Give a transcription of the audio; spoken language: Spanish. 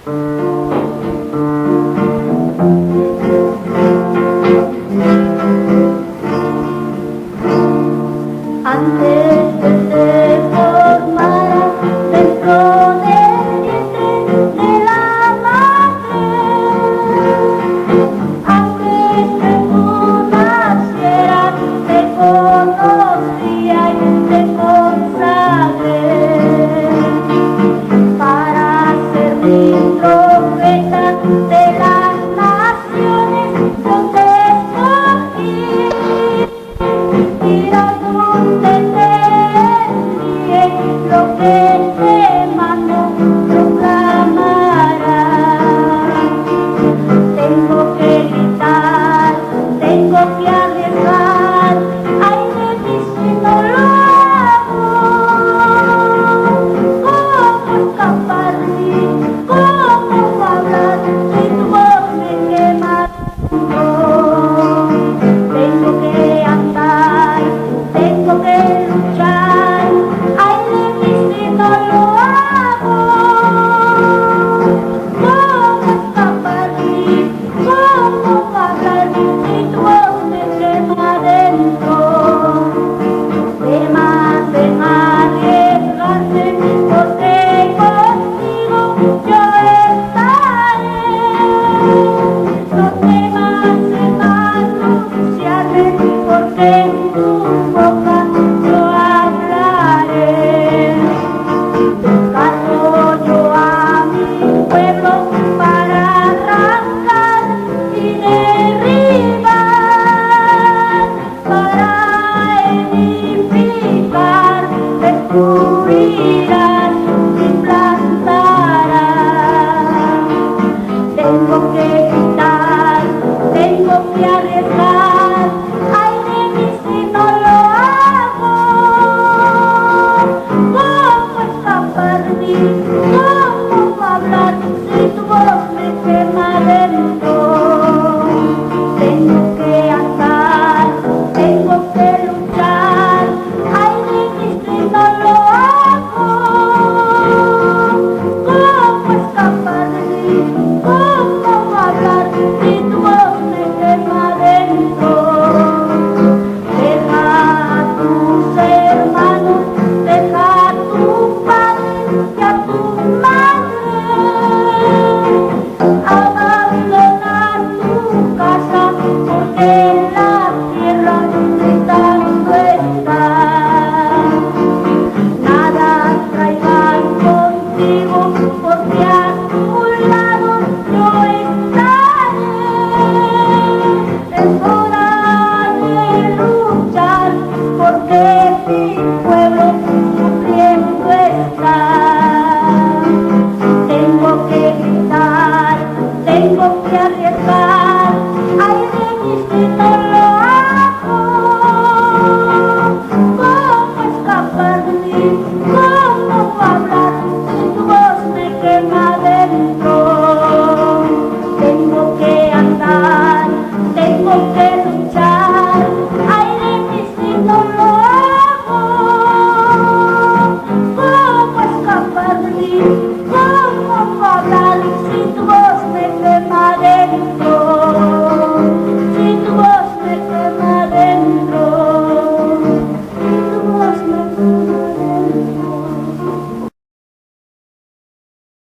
Antes que se formara dentro del vientre de la madre, antes que tú nacieras, te conocía y te consagré para ser mi profeta de las naciones. Yo te escogí ir a donde te envíe, lo que te mando proclamarás. Tengo que gritar, tengo que arriesgar, ay de mí si no lo hago. ¿Cómo escapar de ti? ¿Cómo hablar si tu voz me quema dentro? Tengo que andar, tengo que luchar, ay de mí si no lo hago. ¿Cómo escapar de ti? ¿Cómo hablar si tu voz me quema dentro? Temas en arriesgarse, porque contigo yo